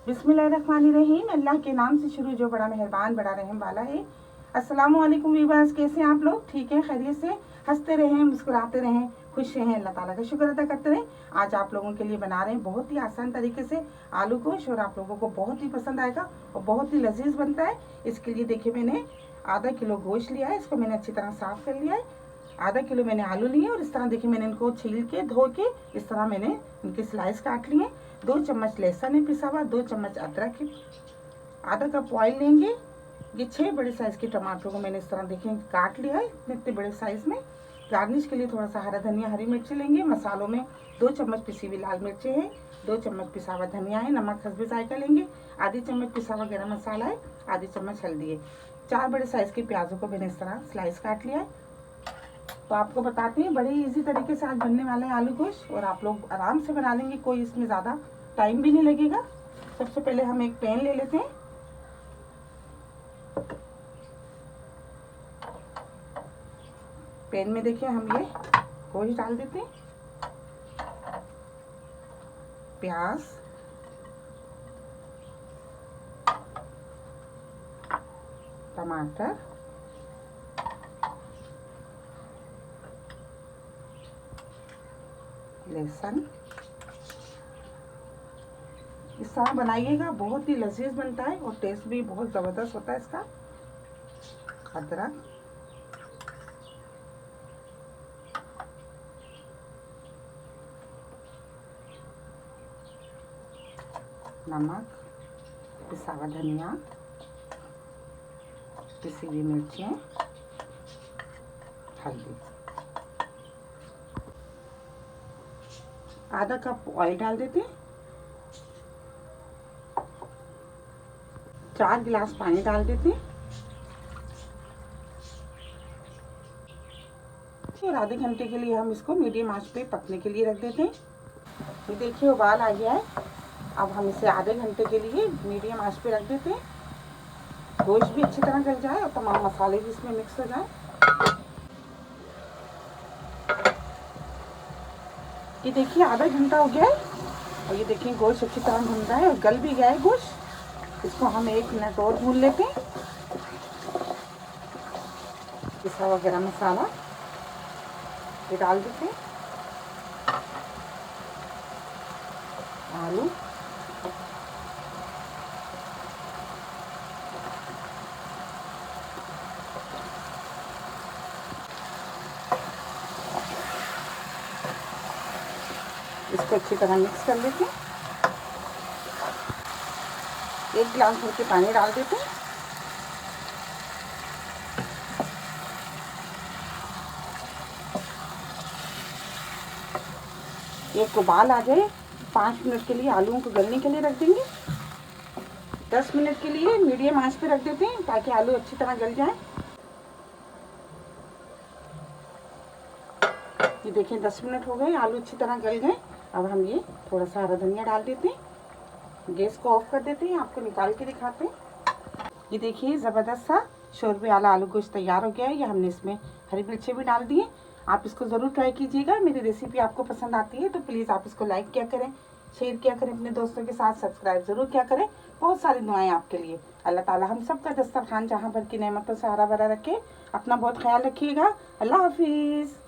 बिस्मिल्लाहिर्रहमानिर्रहीम। अल्लाह के नाम से शुरू जो बड़ा मेहरबान बड़ा रहम वाला है। अस्सलाम वालेकुम वीवर्स, कैसे हैं आप लोग? ठीक है, खैरियत से? हंसते रहें, मुस्कुराते रहें, खुश रहें, अल्लाह ताला का शुक्र अदा करते रहें। आज आप लोगों के लिए बना रहे हैं बहुत ही आसान तरीके से आलू गोश्त, और आप लोगों को बहुत ही पसंद आएगा और बहुत ही लजीज बनता है। इसके लिए देखिए, मैंने आधा किलो गोश्त लिया है, इसको मैंने अच्छी तरह साफ़ कर लिया है। आधा किलो मैंने आलू लिए और इस तरह देखिए मैंने इनको छील के धो के इस तरह मैंने इनके स्लाइस काट लिए। 2 चम्मच लहसुन है पिसा हुआ, 2 चम्मच अदरक है, आधा कप ऑयल लेंगे। ये 6 बड़े साइज़ के टमाटरों को मैंने इस तरह देखिए काट लिया है इतने बड़े साइज़ में। गार्निश के लिए थोड़ा सा हरा धनिया, हरी मिर्ची लेंगे। मसालों में 2 चम्मच पिसी हुई लाल मिर्चें हैं, 2 चम्मच पिसा हुआ धनिया है, नमक हस्बे जायका लेंगे, आधी चम्मच पिसा हुआ गरम मसाला है, आधी चम्मच हल्दी है। 4 बड़े साइज़ के प्याजों को मैंने इस तरह स्लाइस काट लिया है। तो आपको बताते हैं बड़े इजी तरीके से आज बनने वाले हैं आलू गोश्त, और आप लोग आराम से बना लेंगे, कोई इसमें ज़्यादा टाइम भी नहीं लगेगा। सबसे पहले हम एक पैन ले लेते हैं। पैन में देखिए हम ये गोश्त डाल देते हैं, प्याज, टमाटर, लहसुन। इस तरह बनाइएगा, बहुत ही लजीज बनता है और टेस्ट भी बहुत ज़बरदस्त होता है इसका। अदरक, नमक, पिसा हुआ धनिया, पिसी हुई मिर्चें, हल्दी। आधा कप ऑयल डाल देते हैं, 4 गिलास पानी डाल देते हैं और आधे घंटे के लिए हम इसको मीडियम आंच पे पकने के लिए रख देते हैं। ये देखिए उबाल आ गया है। अब हम इसे आधे घंटे के लिए मीडियम आंच पे रख देते हैं। गोश्त भी अच्छी तरह गल जाए और तमाम मसाले भी इसमें मिक्स हो जाए। ये देखिए आधा घंटा हो गया है और ये देखिए गोश्त अच्छी तरह भुन रहा है और गल भी गया है गोश्त। इसको हम 1 मिनट और भून लेते हैं। पिसा हुआ गरम मसाला ये डाल देते हैं, आलू, इसको अच्छी तरह मिक्स कर लेते हैं। 1 गिलास भर के पानी डाल देते हैं। एक उबाल आ जाए 5 मिनट के लिए आलूओं को गलने के लिए रख देंगे। 10 मिनट के लिए मीडियम आंच पे रख देते हैं ताकि आलू अच्छी तरह गल जाए। ये देखिए 10 मिनट हो गए, आलू अच्छी तरह गल गए। अब हम ये थोड़ा सा हरा धनिया डाल देते हैं। गैस को ऑफ कर देते हैं, आपको निकाल के दिखाते हैं। ये देखिए ज़बरदस्त सा शोरबे वाला आलू गोश्त तैयार हो गया है। ये हमने इसमें हरी मिर्चें भी डाल दी हैं। आप इसको ज़रूर ट्राई कीजिएगा। मेरी रेसिपी आपको पसंद आती है तो प्लीज़ आप इसको लाइक किया करें, शेयर किया करें अपने दोस्तों के साथ, सब्सक्राइब ज़रूर किया करें। बहुत सारी दुआएं आपके लिए। अल्लाह ताला हम सब का दस्तरखान जहाँ भर की नेमतों से हरा भरा रखे। अपना बहुत ख्याल रखिएगा। अल्लाह हाफिज़।